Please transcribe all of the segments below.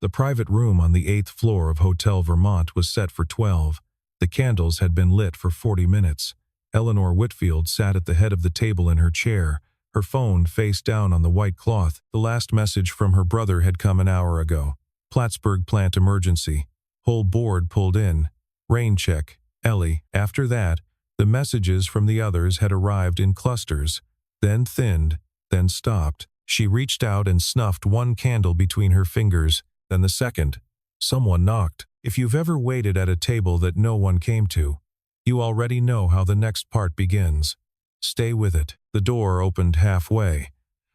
The private room on the 8th floor of Hotel Vermont was set for 12. The candles had been lit for 40 minutes. Eleanor Whitfield sat at the head of the table in her chair, her phone face down on the white cloth. The last message from her brother had come an hour ago. Plattsburgh plant emergency. Whole board pulled in. Rain check. Ellie. After that, the messages from the others had arrived in clusters, then thinned, then stopped. She reached out and snuffed one candle between her fingers, then the second. Someone knocked. If you've ever waited at a table that no one came to, you already know how the next part begins. Stay with it. The door opened halfway.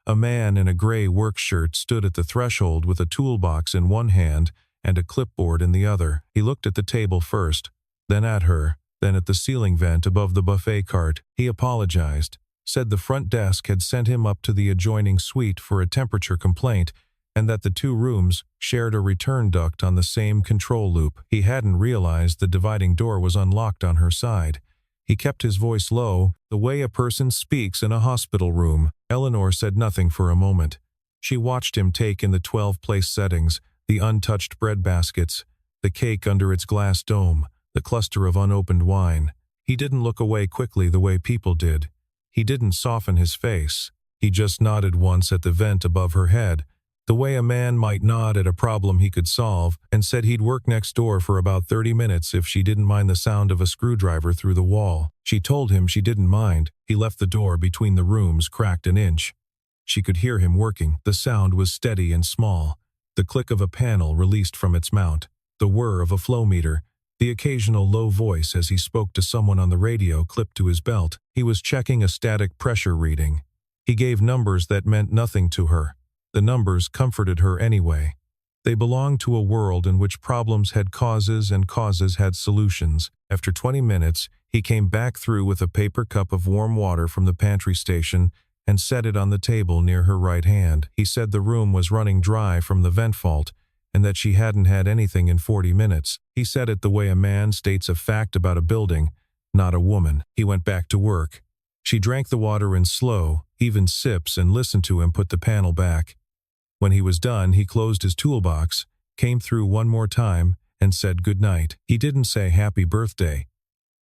A man in a gray work shirt stood at the threshold with a toolbox in one hand and a clipboard in the other. He looked at the table first, then at her, then at the ceiling vent above the buffet cart. He apologized, said the front desk had sent him up to the adjoining suite for a temperature complaint, and that the two rooms shared a return duct on the same control loop. He hadn't realized the dividing door was unlocked on her side. He kept his voice low, the way a person speaks in a hospital room. Eleanor said nothing for a moment. She watched him take in the 12-place settings, the untouched bread baskets, the cake under its glass dome, the cluster of unopened wine. He didn't look away quickly the way people did. He didn't soften his face. He just nodded once at the vent above her head, the way a man might nod at a problem he could solve, and said he'd work next door for about 30 minutes if she didn't mind the sound of a screwdriver through the wall. She told him she didn't mind. He left the door between the rooms cracked an inch. She could hear him working. The sound was steady and small. The click of a panel released from its mount, the whir of a flow meter, the occasional low voice as he spoke to someone on the radio clipped to his belt. He was checking a static pressure reading. He gave numbers that meant nothing to her. The numbers comforted her anyway. They belonged to a world in which problems had causes and causes had solutions. After 20 minutes, he came back through with a paper cup of warm water from the pantry station and set it on the table near her right hand. He said the room was running dry from the vent fault and that she hadn't had anything in 40 minutes. He said it the way a man states a fact about a building, not a woman. He went back to work. She drank the water in slow, even sips and listened to him put the panel back. When he was done, he closed his toolbox, came through one more time, and said goodnight. He didn't say happy birthday.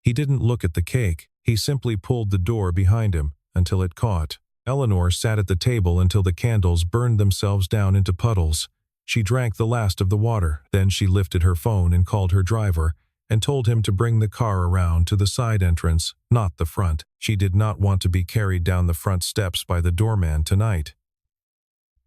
He didn't look at the cake. He simply pulled the door behind him until it caught. Eleanor sat at the table until the candles burned themselves down into puddles. She drank the last of the water. Then she lifted her phone and called her driver and told him to bring the car around to the side entrance, not the front. She did not want to be carried down the front steps by the doorman tonight.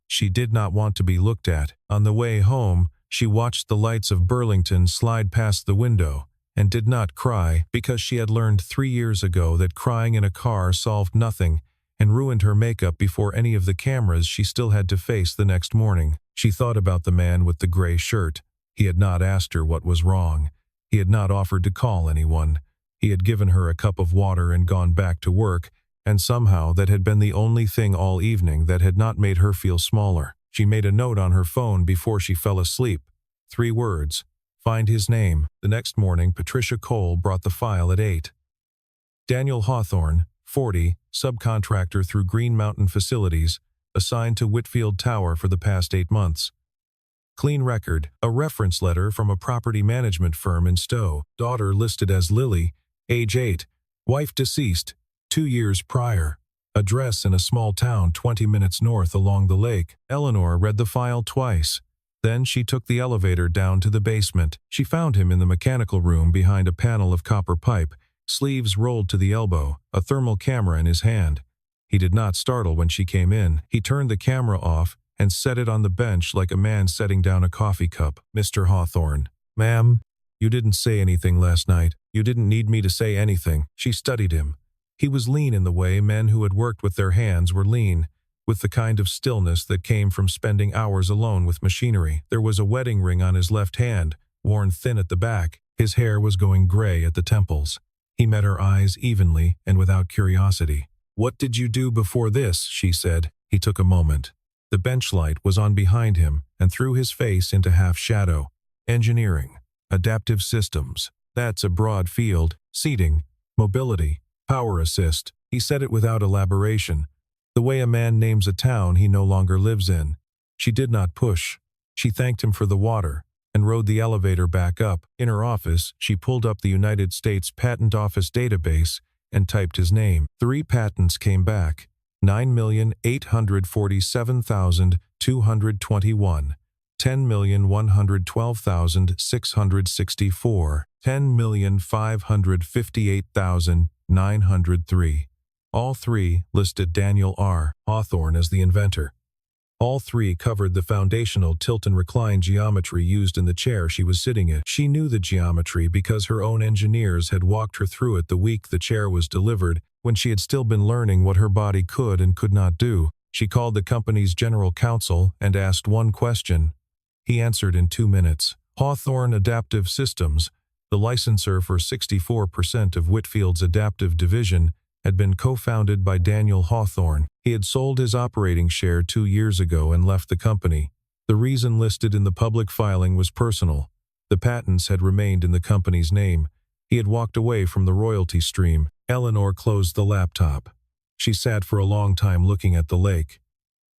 She did not want to be looked at. On the way home, she watched the lights of Burlington slide past the window and did not cry because she had learned 3 years ago that crying in a car solved nothing and ruined her makeup before any of the cameras she still had to face the next morning. She thought about the man with the gray shirt. He had not asked her what was wrong. He had not offered to call anyone. He had given her a cup of water and gone back to work, and somehow that had been the only thing all evening that had not made her feel smaller. She made a note on her phone before she fell asleep. 3 words. Find his name. The next morning, Patricia Cole brought the file at 8. Daniel Hawthorne, 40, subcontractor through Green Mountain Facilities, assigned to Whitfield Tower for the past 8 months. Clean record, a reference letter from a property management firm in Stowe. Daughter listed as Lily, age 8, wife deceased, 2 years prior. Address in a small town 20 minutes north along the lake. Eleanor read the file twice. Then she took the elevator down to the basement. She found him in the mechanical room behind a panel of copper pipe, sleeves rolled to the elbow, a thermal camera in his hand. He did not startle when she came in. He turned the camera off and set it on the bench like a man setting down a coffee cup. Mr. Hawthorne. Ma'am, you didn't say anything last night. You didn't need me to say anything. She studied him. He was lean in the way men who had worked with their hands were lean, with the kind of stillness that came from spending hours alone with machinery. There was a wedding ring on his left hand, worn thin at the back. His hair was going gray at the temples. He met her eyes evenly and without curiosity. What did you do before this? She said. He took a moment. The bench light was on behind him and threw his face into half shadow. Engineering. Adaptive systems. That's a broad field. Seating. Mobility. Power assist. He said it without elaboration, the way a man names a town he no longer lives in. She did not push. She thanked him for the water and rode the elevator back up. In her office, she pulled up the United States Patent Office database and typed his name. 3 patents came back: 9,847,221, 10,112,664, 10,558,903. All 3 listed Daniel R. Hawthorne as the inventor. All 3 covered the foundational tilt and recline geometry used in the chair she was sitting in. She knew the geometry because her own engineers had walked her through it the week the chair was delivered, when she had still been learning what her body could and could not do. She called the company's general counsel and asked one question. He answered in 2 minutes. Hawthorne Adaptive Systems, the licensor for 64% of Whitfield's adaptive division, had been co-founded by Daniel Hawthorne. He had sold his operating share 2 years ago and left the company. The reason listed in the public filing was personal. The patents had remained in the company's name. He had walked away from the royalty stream. Eleanor closed the laptop. She sat for a long time looking at the lake.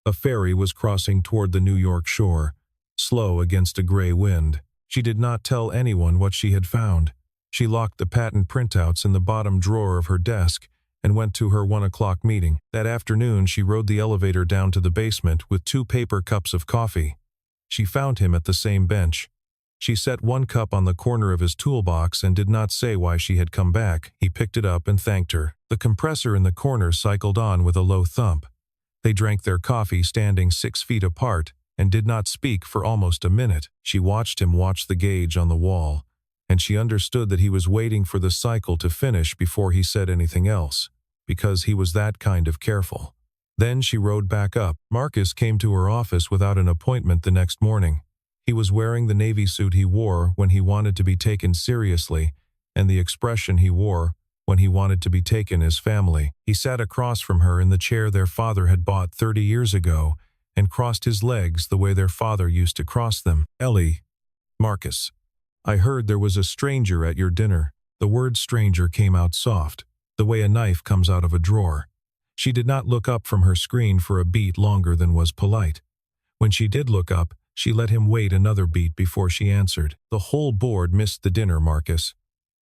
A ferry was crossing toward the New York shore, slow against a gray wind. She did not tell anyone what she had found. She locked the patent printouts in the bottom drawer of her desk and went to her 1 o'clock meeting. That afternoon, she rode the elevator down to the basement with 2 paper cups of coffee. She found him at the same bench. She set 1 cup on the corner of his toolbox and did not say why she had come back. He picked it up and thanked her. The compressor in the corner cycled on with a low thump. They drank their coffee standing 6 feet apart and did not speak for almost a minute. She watched him watch the gauge on the wall, and she understood that he was waiting for the cycle to finish before he said anything else, because he was that kind of careful. Then she rode back up. Marcus came to her office without an appointment the next morning. He was wearing the navy suit he wore when he wanted to be taken seriously, and the expression he wore when he wanted to be taken as family. He sat across from her in the chair their father had bought 30 years ago and crossed his legs the way their father used to cross them. Ellie, Marcus, I heard there was a stranger at your dinner. The word stranger came out soft, the way a knife comes out of a drawer. She did not look up from her screen for a beat longer than was polite. When she did look up, she let him wait another beat before she answered. The whole board missed the dinner, Marcus.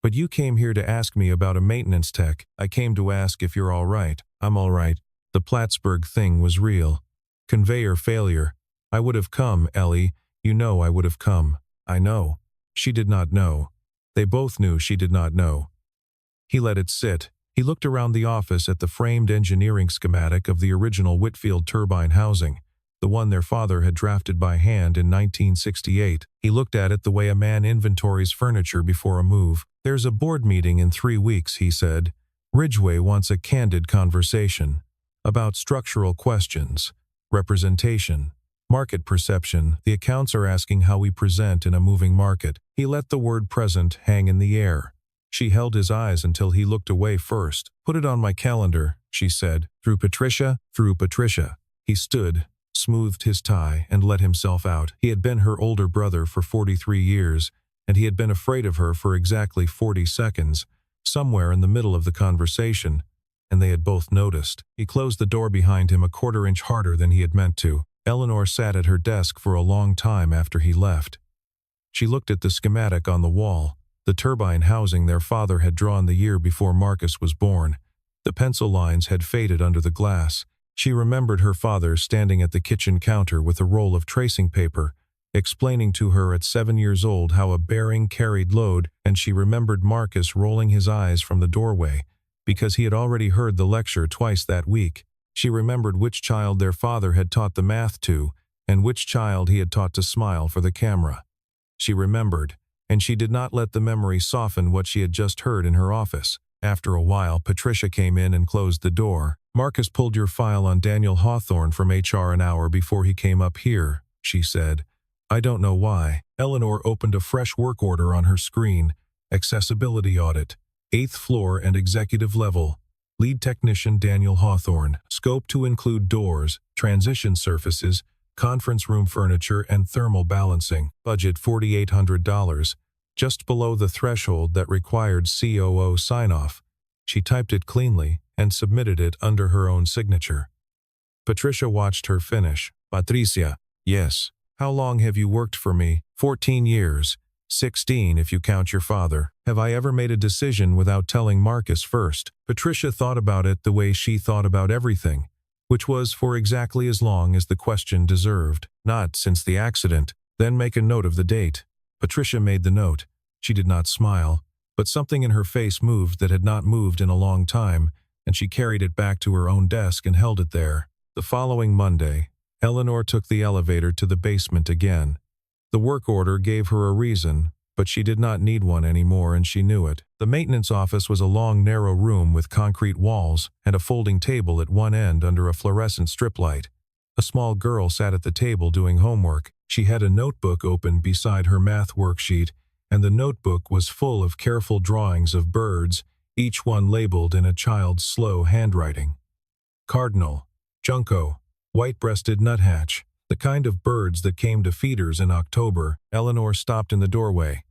But you came here to ask me about a maintenance tech. I came to ask if you're all right. I'm all right. The Plattsburgh thing was real. Conveyor failure. I would have come, Ellie. You know I would have come. I know. She did not know. They both knew she did not know. He let it sit. He looked around the office at the framed engineering schematic of the original Whitfield turbine housing, the one their father had drafted by hand in 1968. He looked at it the way a man inventories furniture before a move. There's a board meeting in 3 weeks, he said. Ridgway wants a candid conversation about structural questions, representation, market perception. The accounts are asking how we present in a moving market. He let the word present hang in the air. She held his eyes until he looked away first. Put it on my calendar, she said. Through Patricia. He stood, smoothed his tie, and let himself out. He had been her older brother for 43 years, and he had been afraid of her for exactly 40 seconds, somewhere in the middle of the conversation, and they had both noticed. He closed the door behind him a quarter-inch harder than he had meant to. Eleanor sat at her desk for a long time after he left. She looked at the schematic on the wall, the turbine housing their father had drawn the year before Marcus was born. The pencil lines had faded under the glass. She remembered her father standing at the kitchen counter with a roll of tracing paper, explaining to her at 7 years old how a bearing carried load, and she remembered Marcus rolling his eyes from the doorway, because he had already heard the lecture twice that week. She remembered which child their father had taught the math to, and which child he had taught to smile for the camera. She remembered, and she did not let the memory soften what she had just heard in her office. After a while, Patricia came in and closed the door. Marcus pulled your file on Daniel Hawthorne from HR an hour before he came up here, she said. I don't know why. Eleanor opened a fresh work order on her screen. Accessibility audit. 8th floor and executive level. Lead technician Daniel Hawthorne. Scope to include doors, transition surfaces, conference room furniture, and thermal balancing. Budget $4,800, just below the threshold that required COO sign-off. She typed it cleanly and submitted it under her own signature. Patricia watched her finish. Patricia. Yes. How long have you worked for me? 14 years. 16 if you count your father. Have I ever made a decision without telling Marcus first? Patricia thought about it the way she thought about everything, which was for exactly as long as the question deserved. Not since the accident. Then make a note of the date. Patricia made the note. She did not smile, but something in her face moved that had not moved in a long time, and she carried it back to her own desk and held it there. The following Monday, Eleanor took the elevator to the basement again. The work order gave her a reason, but she did not need one anymore, and she knew it. The maintenance office was a long, narrow room with concrete walls and a folding table at one end under a fluorescent strip light. A small girl sat at the table doing homework. She had a notebook open beside her math worksheet, and the notebook was full of careful drawings of birds, each one labeled in a child's slow handwriting. Cardinal, junco, white-breasted nuthatch. The kind of birds that came to feeders in October. Eleanor stopped in the doorway.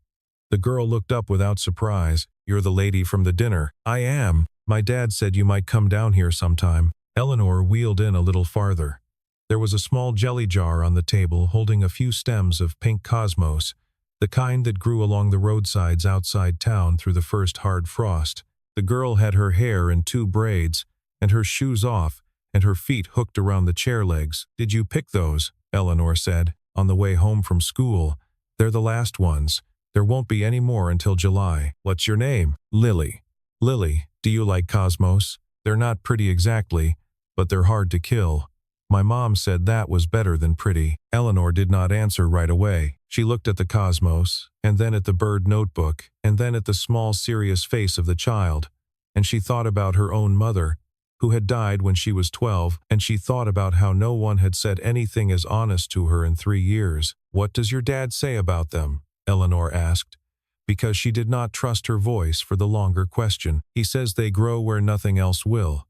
The girl looked up without surprise. You're the lady from the dinner. I am. My dad said you might come down here sometime. Eleanor wheeled in a little farther. There was a small jelly jar on the table holding a few stems of pink cosmos, the kind that grew along the roadsides outside town through the first hard frost. The girl had her hair in 2 braids, and her shoes off, and her feet hooked around the chair legs. Did you pick those? Eleanor said, on the way home from school. They're the last ones. There won't be any more until July. What's your name? Lily. Lily, do you like cosmos? They're not pretty exactly, but they're hard to kill. My mom said that was better than pretty. Eleanor did not answer right away. She looked at the cosmos, and then at the bird notebook, and then at the small, serious face of the child. And she thought about her own mother, who had died when she was 12, and she thought about how no one had said anything as honest to her in 3 years. What does your dad say about them? Eleanor asked, because she did not trust her voice for the longer question. He says they grow where nothing else will.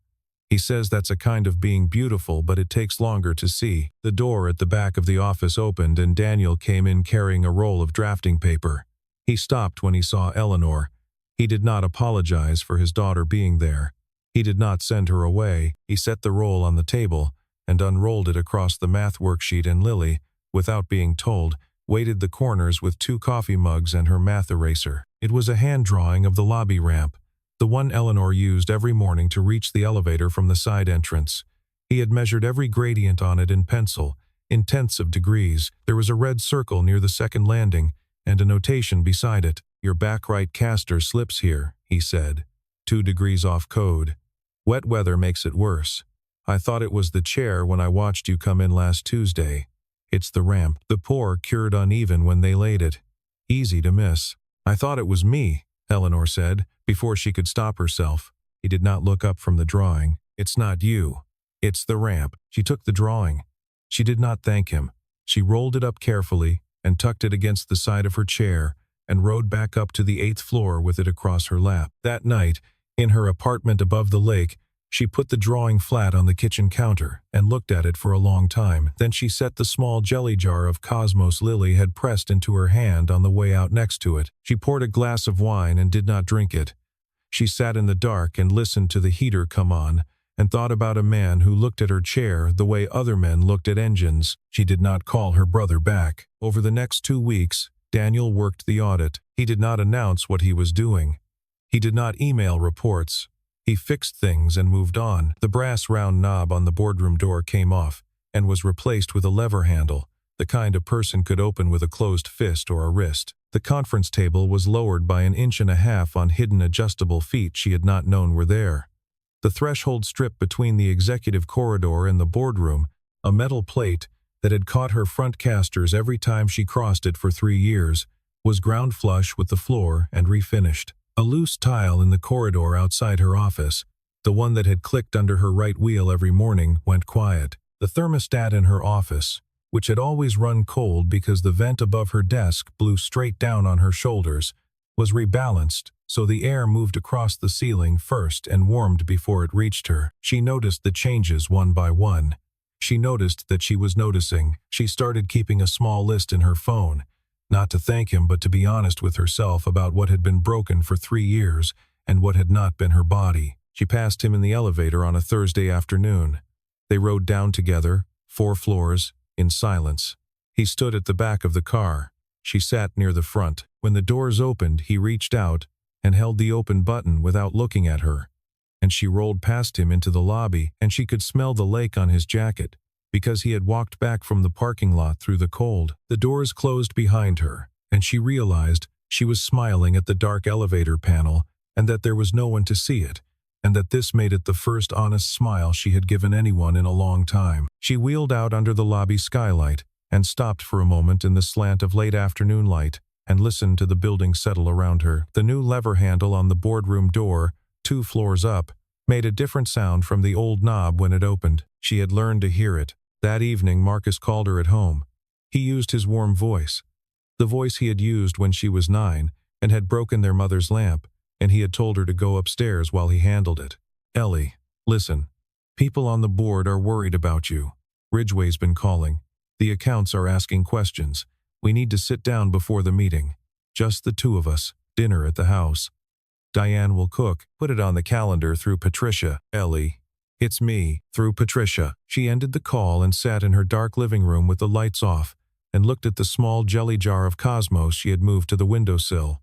He says that's a kind of being beautiful, but it takes longer to see. The door at the back of the office opened and Daniel came in carrying a roll of drafting paper. He stopped when he saw Eleanor. He did not apologize for his daughter being there. He did not send her away. He set the roll on the table and unrolled it across the math worksheet, and Lily, without being told, weighted the corners with 2 coffee mugs and her math eraser. It was a hand drawing of the lobby ramp, the one Eleanor used every morning to reach the elevator from the side entrance. He had measured every gradient on it in pencil, in tenths of degrees. There was a red circle near the second landing, and a notation beside it. Your back right caster slips here, he said. 2 degrees off code. Wet weather makes it worse. I thought it was the chair when I watched you come in last Tuesday. It's the ramp. The pour cured uneven when they laid it. Easy to miss. I thought it was me, Eleanor said, before she could stop herself. He did not look up from the drawing. It's not you. It's the ramp. She took the drawing. She did not thank him. She rolled it up carefully and tucked it against the side of her chair and rode back up to the 8th floor with it across her lap. That night, in her apartment above the lake, she put the drawing flat on the kitchen counter and looked at it for a long time. Then she set the small jelly jar of cosmos Lily had pressed into her hand on the way out next to it. She poured a glass of wine and did not drink it. She sat in the dark and listened to the heater come on and thought about a man who looked at her chair the way other men looked at engines. She did not call her brother back. Over the next 2 weeks, Daniel worked the audit. He did not announce what he was doing. He did not email reports. He fixed things and moved on. The brass round knob on the boardroom door came off and was replaced with a lever handle, the kind a person could open with a closed fist or a wrist. The conference table was lowered by 1.5 inches on hidden adjustable feet she had not known were there. The threshold strip between the executive corridor and the boardroom, a metal plate that had caught her front casters every time she crossed it for 3 years, was ground flush with the floor and refinished. A loose tile in the corridor outside her office, the one that had clicked under her right wheel every morning, went quiet. The thermostat in her office, which had always run cold because the vent above her desk blew straight down on her shoulders, was rebalanced, so the air moved across the ceiling first and warmed before it reached her. She noticed the changes one by one. She noticed that she was noticing. She started keeping a small list in her phone, not to thank him but to be honest with herself about what had been broken for 3 years and what had not been her body. She passed him in the elevator on a Thursday afternoon. They rode down together, 4 floors, in silence. He stood at the back of the car. She sat near the front. When the doors opened, he reached out and held the open button without looking at her. And she rolled past him into the lobby, and she could smell the lake on his jacket, because he had walked back from the parking lot through the cold. The doors closed behind her, and she realized she was smiling at the dark elevator panel, and that there was no one to see it, and that this made it the first honest smile she had given anyone in a long time. She wheeled out under the lobby skylight and stopped for a moment in the slant of late afternoon light and listened to the building settle around her. The new lever handle on the boardroom door, 2 floors up, made a different sound from the old knob when it opened. She had learned to hear it. That evening, Marcus called her at home. He used his warm voice, the voice he had used when she was 9 and had broken their mother's lamp, and he had told her to go upstairs while he handled it. "Ellie, listen. People on the board are worried about you. Ridgway's been calling. The accounts are asking questions. We need to sit down before the meeting. Just the 2 of us. Dinner at the house. Diane will cook. Put it on the calendar through Patricia." "Ellie, it's me, through Patricia." She ended the call and sat in her dark living room with the lights off and looked at the small jelly jar of Cosmos she had moved to the windowsill.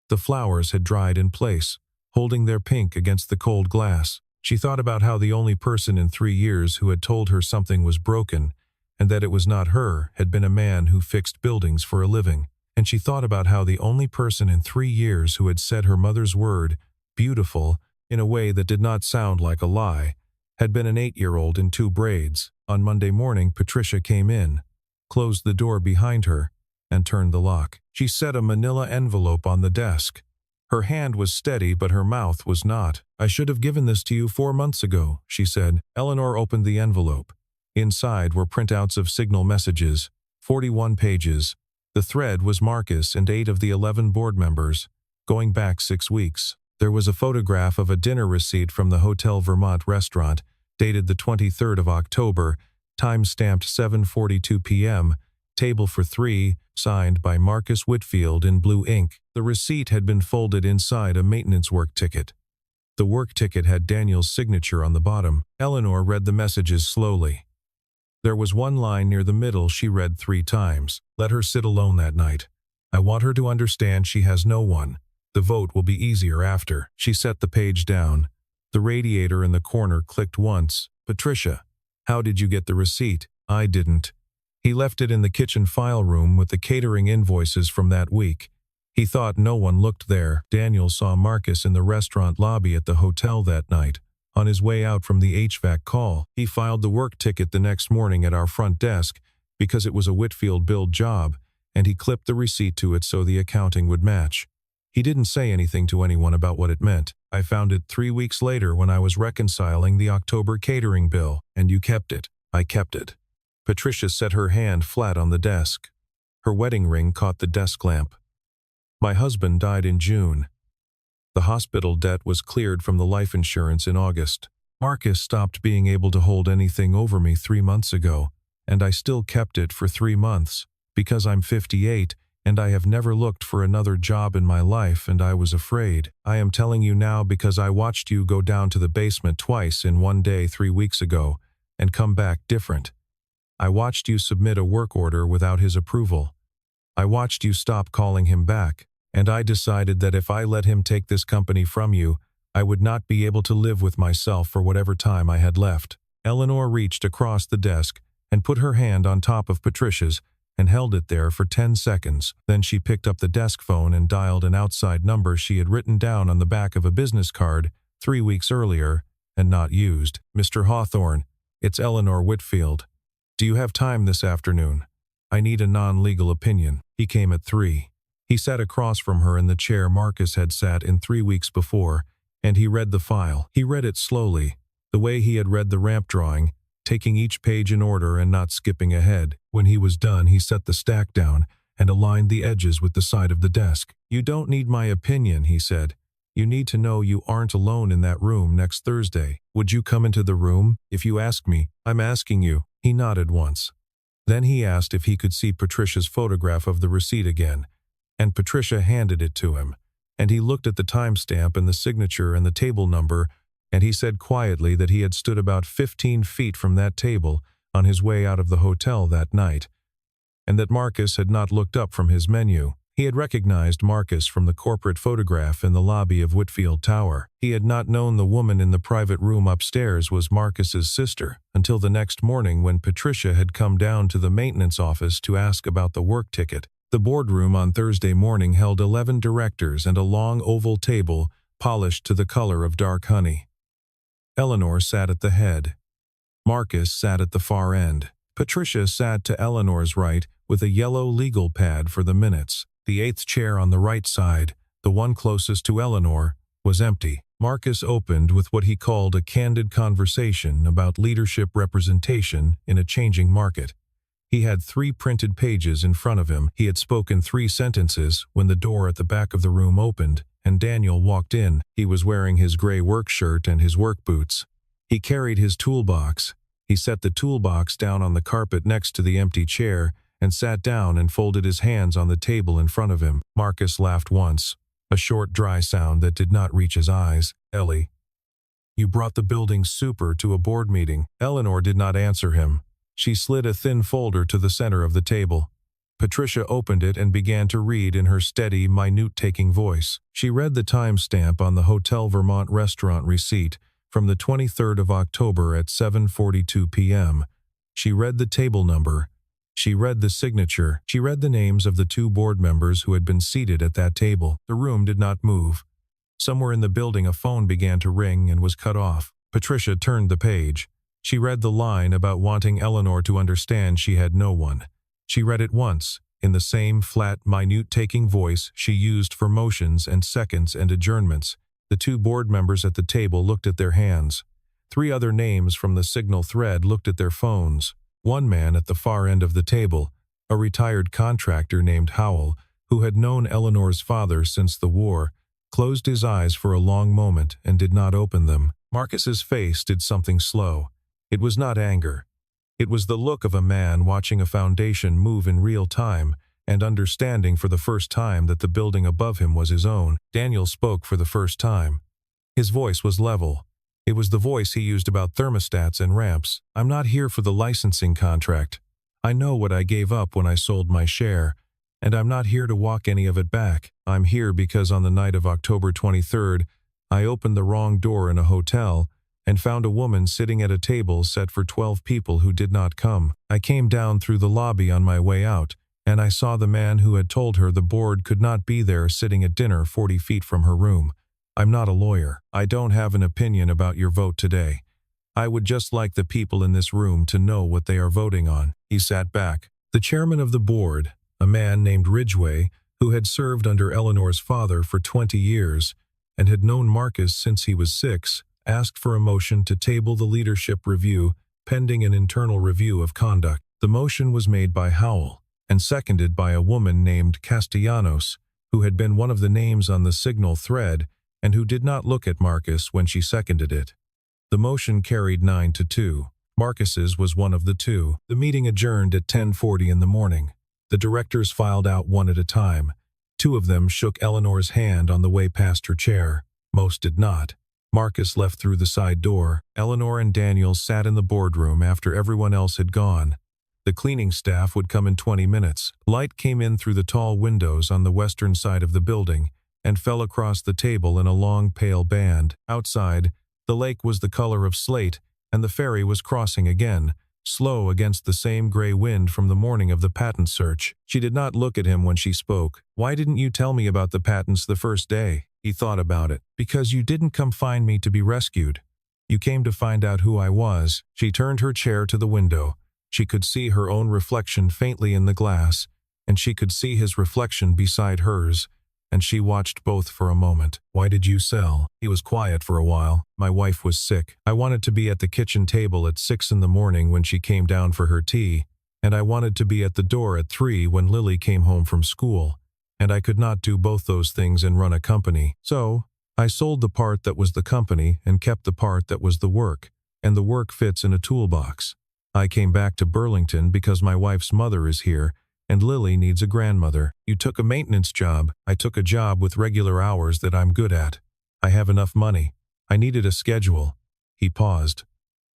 The flowers had dried in place, holding their pink against the cold glass. She thought about how the only person in 3 years who had told her something was broken, and that it was not her, had been a man who fixed buildings for a living. And she thought about how the only person in 3 years who had said her mother's word, beautiful, in a way that did not sound like a lie, had been an 8-year-old in 2 braids. On Monday morning, Patricia came in, closed the door behind her, and turned the lock. She set a manila envelope on the desk. Her hand was steady, but her mouth was not. "I should have given this to you 4 months ago," she said. Eleanor opened the envelope. Inside were printouts of Signal messages, 41 pages. The thread was Marcus and 8 of the 11 board members, going back 6 weeks. There was a photograph of a dinner receipt from the Hotel Vermont restaurant, dated the 23rd of October, time-stamped 7:42 p.m., table for 3, signed by Marcus Whitfield in blue ink. The receipt had been folded inside a maintenance work ticket. The work ticket had Daniel's signature on the bottom. Eleanor read the messages slowly. There was one line near the middle she read 3 times. "Let her sit alone that night. I want her to understand she has no one. The vote will be easier after." She set the page down. The radiator in the corner clicked once. "Patricia, how did you get the receipt?" "I didn't. He left it in the kitchen file room with the catering invoices from that week. He thought no one looked there." Daniel saw Marcus in the restaurant lobby at the hotel that night, on his way out from the HVAC call. He filed the work ticket the next morning at our front desk because it was a Whitfield billed job, and he clipped the receipt to it so the accounting would match. He didn't say anything to anyone about what it meant. I found it 3 weeks later when I was reconciling the October catering bill. "And you kept it?" "I kept it." Patricia set her hand flat on the desk. Her wedding ring caught the desk lamp. "My husband died in June. The hospital debt was cleared from the life insurance in August. Marcus stopped being able to hold anything over me 3 months ago, and I still kept it for 3 months, because I'm 58, and I have never looked for another job in my life, and I was afraid. I am telling you now because I watched you go down to the basement twice in one day 3 weeks ago, and come back different. I watched you submit a work order without his approval. I watched you stop calling him back, and I decided that if I let him take this company from you, I would not be able to live with myself for whatever time I had left." Eleanor reached across the desk and put her hand on top of Patricia's and held it there for 10 seconds. Then she picked up the desk phone and dialed an outside number she had written down on the back of a business card 3 weeks earlier and not used. "Mr. Hawthorne, it's Eleanor Whitfield. Do you have time this afternoon? I need a non-legal opinion." He came at 3. He sat across from her in the chair Marcus had sat in 3 weeks before, and he read the file. He read it slowly, the way he had read the ramp drawing, taking each page in order and not skipping ahead. When he was done, he set the stack down and aligned the edges with the side of the desk. "You don't need my opinion," he said. "You need to know you aren't alone in that room next Thursday. Would you come into the room? If you ask me, I'm asking you." He nodded once. Then he asked if he could see Patricia's photograph of the receipt again, and Patricia handed it to him, and he looked at the timestamp and the signature and the table number, and he said quietly that he had stood about 15 feet from that table on his way out of the hotel that night. and that Marcus had not looked up from his menu. He had recognized Marcus from the corporate photograph in the lobby of Whitfield Tower. He had not known the woman in the private room upstairs was Marcus's sister until the next morning when Patricia had come down to the maintenance office to ask about the work ticket. The boardroom on Thursday morning held 11 directors and a long oval table polished to the color of dark honey. Eleanor sat at the head. Marcus sat at the far end. Patricia sat to Eleanor's right with a yellow legal pad for the minutes. The eighth chair on the right side, the one closest to Eleanor, was empty. Marcus opened with what he called a candid conversation about leadership representation in a changing market. He had 3 printed pages in front of him. He had spoken 3 sentences when the door at the back of the room opened and Daniel walked in. He was wearing his gray work shirt and his work boots. He carried his toolbox. He set the toolbox down on the carpet next to the empty chair and sat down and folded his hands on the table in front of him. Marcus laughed once, a short dry sound that did not reach his eyes. "Ellie, you brought the building super to a board meeting." Eleanor did not answer him. She slid a thin folder to the center of the table. Patricia opened it and began to read in her steady, minute-taking voice. She read the timestamp on the Hotel Vermont restaurant receipt from the 23rd of October at 7:42 p.m. She read the table number. She read the signature. She read the names of the 2 board members who had been seated at that table. The room did not move. Somewhere in the building a phone began to ring and was cut off. Patricia turned the page. She read the line about wanting Eleanor to understand she had no one. She read it once, in the same flat, minute-taking voice she used for motions and seconds and adjournments. The 2 board members at the table looked at their hands. 3 other names from the signal thread looked at their phones. One man at the far end of the table, a retired contractor named Howell, who had known Eleanor's father since the war, closed his eyes for a long moment and did not open them. Marcus's face did something slow. It was not anger. It was the look of a man watching a foundation move in real time and understanding for the first time that the building above him was his own. Daniel spoke for the first time. His voice was level. It was the voice he used about thermostats and ramps. "I'm not here for the licensing contract. I know what I gave up when I sold my share, and I'm not here to walk any of it back. I'm here because on the night of October 23rd, I opened the wrong door in a hotel and found a woman sitting at a table set for 12 people who did not come. I came down through the lobby on my way out, and I saw the man who had told her the board could not be there sitting at dinner 40 feet from her room. I'm not a lawyer. I don't have an opinion about your vote today. I would just like the people in this room to know what they are voting on." He sat back. The chairman of the board, a man named Ridgway, who had served under Eleanor's father for 20 years and had known Marcus since he was 6, asked for a motion to table the leadership review pending an internal review of conduct. The motion was made by Howell and seconded by a woman named Castellanos, who had been one of the names on the signal thread and who did not look at Marcus when she seconded it. The motion carried 9-2. Marcus's was one of the 2. The meeting adjourned at 10:40 in the morning. The directors filed out one at a time. 2 of them shook Eleanor's hand on the way past her chair. Most did not. Marcus left through the side door. Eleanor and Daniel sat in the boardroom after everyone else had gone. The cleaning staff would come in 20 minutes. Light came in through the tall windows on the western side of the building and fell across the table in a long pale band. Outside, the lake was the color of slate, and the ferry was crossing again, slow against the same gray wind from the morning of the patent search. She did not look at him when she spoke. "Why didn't you tell me about the patents the first day?" He thought about it. "Because you didn't come find me to be rescued. You came to find out who I was." She turned her chair to the window. She could see her own reflection faintly in the glass, and she could see his reflection beside hers, and she watched both for a moment. "Why did you sell?" He was quiet for a while. "My wife was sick. I wanted to be at the kitchen table at 6 in the morning when she came down for her tea, and I wanted to be at the door at 3 when Lily came home from school, and I could not do both those things and run a company. So, I sold the part that was the company and kept the part that was the work, and the work fits in a toolbox. I came back to Burlington because my wife's mother is here, and Lily needs a grandmother. You took a maintenance job. I took a job with regular hours that I'm good at. I have enough money. I needed a schedule." He paused.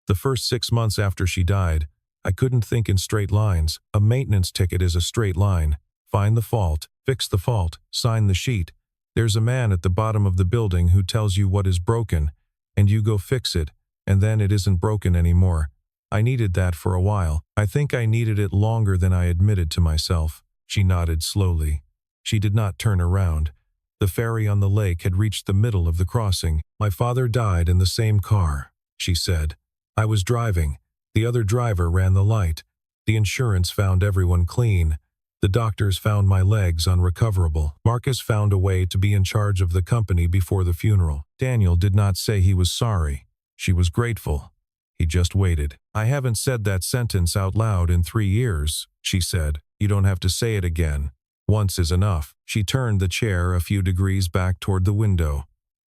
"The first 6 months after she died, I couldn't think in straight lines. A maintenance ticket is a straight line. Find the fault, fix the fault, sign the sheet. There's a man at the bottom of the building who tells you what is broken, and you go fix it, and then it isn't broken anymore. I needed that for a while. I think I needed it longer than I admitted to myself. She nodded slowly. She did not turn around. The ferry on the lake had reached the middle of the crossing. My father died in the same car, she said. I was driving. The other driver ran the light. The insurance found everyone clean. The doctors found my legs unrecoverable. Marcus found a way to be in charge of the company before the funeral. Daniel did not say he was sorry. She was grateful. He just waited. I haven't said that sentence out loud in 3 years, she said. You don't have to say it again. Once is enough. She turned the chair a few degrees back toward the window.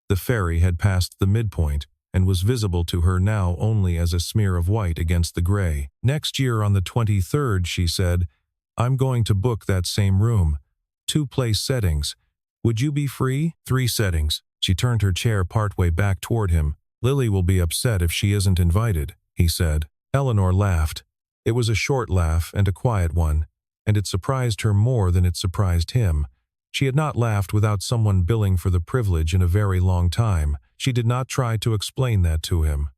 The ferry had passed the midpoint and was visible to her now only as a smear of white against the gray. Next year on the 23rd, she said, I'm going to book that same room. 2 place settings. Would you be free? 3 settings. She turned her chair partway back toward him. Lily will be upset if she isn't invited, he said. Eleanor laughed. It was a short laugh and a quiet one, and it surprised her more than it surprised him. She had not laughed without someone billing for the privilege in a very long time. She did not try to explain that to him.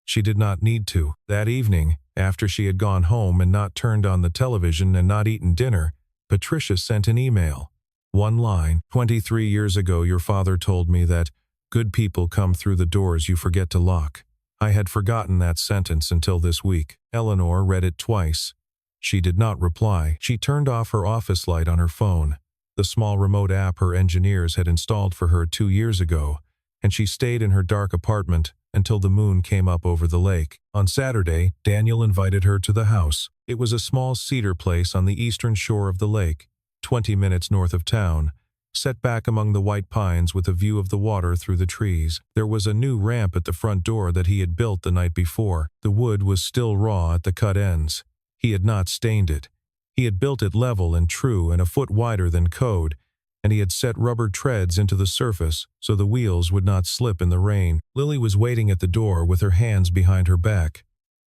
She did not need to. That evening, after she had gone home and not turned on the television and not eaten dinner, Patricia sent an email. One line, 23 years ago your father told me that good people come through the doors you forget to lock. I had forgotten that sentence until this week. Eleanor read it twice. She did not reply. She turned off her office light on her phone, the small remote app her engineers had installed for her 2 years ago, and she stayed in her dark apartment until the moon came up over the lake. On Saturday, Daniel invited her to the house. It was a small cedar place on the eastern shore of the lake, 20 minutes north of town, set back among the white pines with a view of the water through the trees. There was a new ramp at the front door that he had built the night before. The wood was still raw at the cut ends. He had not stained it. He had built it level and true and a foot wider than code, and he had set rubber treads into the surface so the wheels would not slip in the rain. Lily was waiting at the door with her hands behind her back.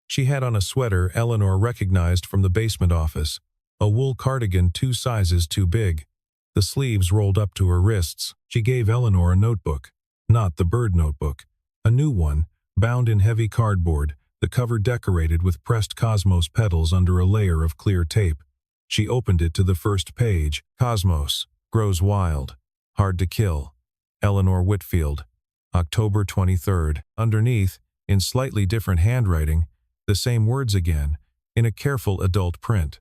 She had on a sweater Eleanor recognized from the basement office, a wool cardigan 2 sizes too big. The sleeves rolled up to her wrists. She gave Eleanor a notebook, not the bird notebook, a new one, bound in heavy cardboard, the cover decorated with pressed cosmos petals under a layer of clear tape. She opened it to the first page. Cosmos, grows wild, hard to kill. Eleanor Whitfield, October 23rd. Underneath, in slightly different handwriting, the same words again, in a careful adult print.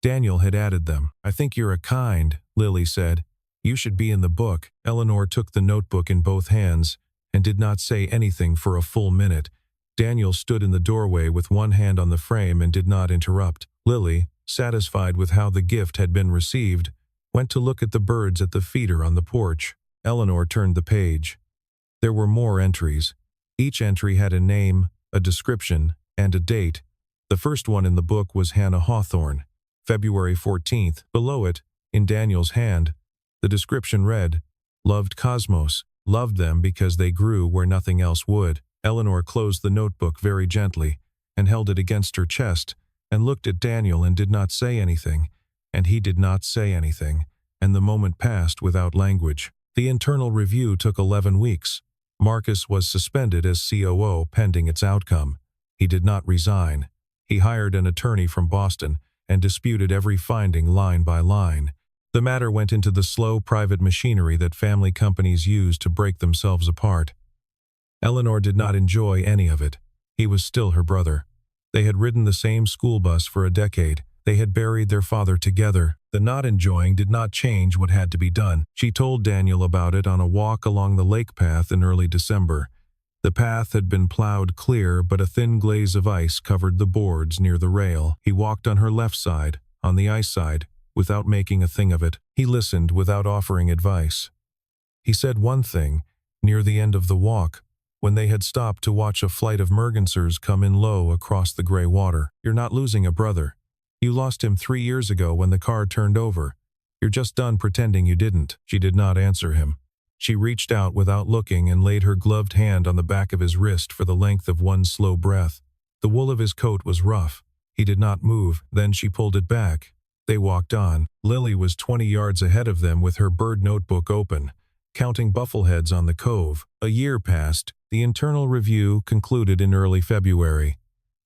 Daniel had added them. I think you're a kind, Lily said. You should be in the book. Eleanor took the notebook in both hands and did not say anything for a full minute. Daniel stood in the doorway with one hand on the frame and did not interrupt. Lily, satisfied with how the gift had been received, went to look at the birds at the feeder on the porch. Eleanor turned the page. There were more entries. Each entry had a name, a description, and a date. The first one in the book was Hannah Hawthorne, February 14th. Below it, in Daniel's hand, the description read, Loved Cosmos, loved them because they grew where nothing else would. Eleanor closed the notebook very gently and held it against her chest and looked at Daniel and did not say anything, and he did not say anything, and the moment passed without language. The internal review took 11 weeks. Marcus was suspended as COO pending its outcome. He did not resign. He hired an attorney from Boston and disputed every finding line by line. The matter went into the slow private machinery that family companies use to break themselves apart. Eleanor did not enjoy any of it. He was still her brother. They had ridden the same school bus for a decade. They had buried their father together. The not enjoying did not change what had to be done. She told Daniel about it on a walk along the lake path in early December. The path had been plowed clear, but a thin glaze of ice covered the boards near the rail. He walked on her left side, on the ice side, without making a thing of it. He listened without offering advice. He said one thing, near the end of the walk, when they had stopped to watch a flight of mergansers come in low across the gray water. You're not losing a brother. You lost him 3 years ago when the car turned over. You're just done pretending you didn't. She did not answer him. She reached out without looking and laid her gloved hand on the back of his wrist for the length of one slow breath. The wool of his coat was rough. He did not move, then she pulled it back. They walked on. Lily was 20 yards ahead of them with her bird notebook open, counting buffleheads on the cove. A year passed. The internal review concluded in early February.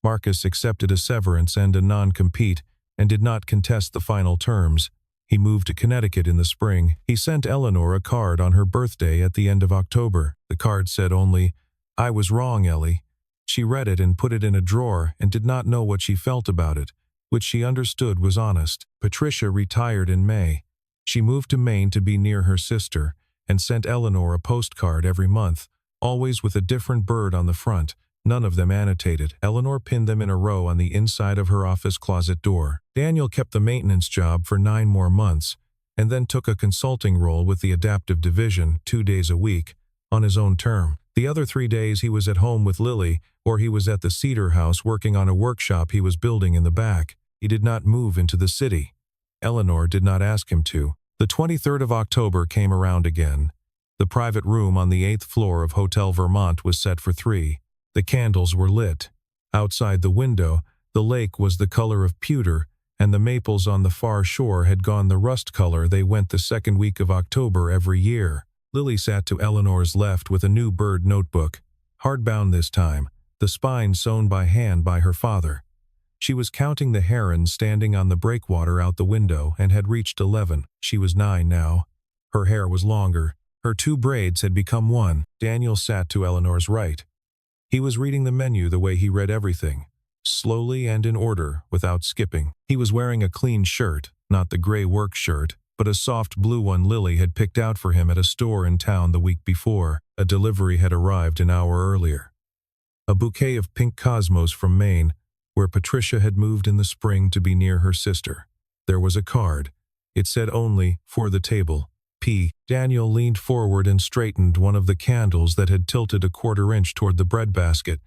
Marcus accepted a severance and a non-compete and did not contest the final terms. He moved to Connecticut in the spring. He sent Eleanor a card on her birthday at the end of October. The card said only, "I was wrong, Ellie." She read it and put it in a drawer and did not know what she felt about it, which she understood was honest. Patricia retired in May. She moved to Maine to be near her sister and sent Eleanor a postcard every month, always with a different bird on the front, none of them annotated. Eleanor pinned them in a row on the inside of her office closet door. Daniel kept the maintenance job for 9 more months and then took a consulting role with the adaptive division 2 days a week on his own term. The other 3 days he was at home with Lily, or he was at the Cedar House working on a workshop he was building in the back. He did not move into the city. Eleanor did not ask him to. The 23rd of October came around again. The private room on the 8th floor of Hotel Vermont was set for 3. The candles were lit. Outside the window, the lake was the color of pewter, and the maples on the far shore had gone the rust color they went the second week of October every year. Lily sat to Eleanor's left with a new bird notebook, hardbound this time, the spine sewn by hand by her father. She was counting the herons standing on the breakwater out the window and had reached 11. She was 9 now. Her hair was longer. Her 2 braids had become 1. Daniel sat to Eleanor's right. He was reading the menu the way he read everything, slowly and in order, without skipping. He was wearing a clean shirt, not the gray work shirt, but a soft blue one Lily had picked out for him at a store in town the week before. A delivery had arrived an hour earlier. A bouquet of pink cosmos from Maine, where Patricia had moved in the spring to be near her sister. There was a card. It said only, "For the table, P." Daniel leaned forward and straightened one of the candles that had tilted a quarter-inch toward the breadbasket.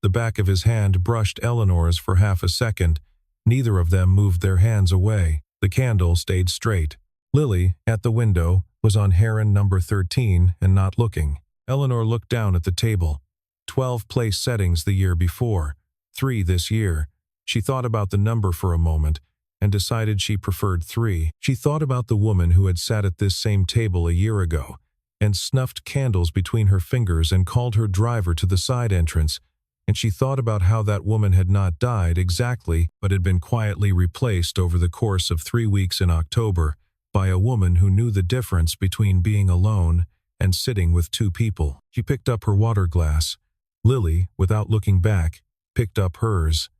The back of his hand brushed Eleanor's for half a second. Neither of them moved their hands away. The candle stayed straight. Lily, at the window, was on heron number 13 and not looking. Eleanor looked down at the table. 12 place settings the year before, 3 this year. She thought about the number for a moment and decided she preferred 3. She thought about the woman who had sat at this same table a year ago and snuffed candles between her fingers and called her driver to the side entrance, and she thought about how that woman had not died exactly but had been quietly replaced over the course of 3 weeks in October by a woman who knew the difference between being alone and sitting with 2 people. She picked up her water glass. Lily, without looking back, picked up hers.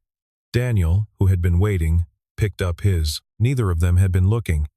Daniel, who had been waiting, picked up his. Neither of them had been looking.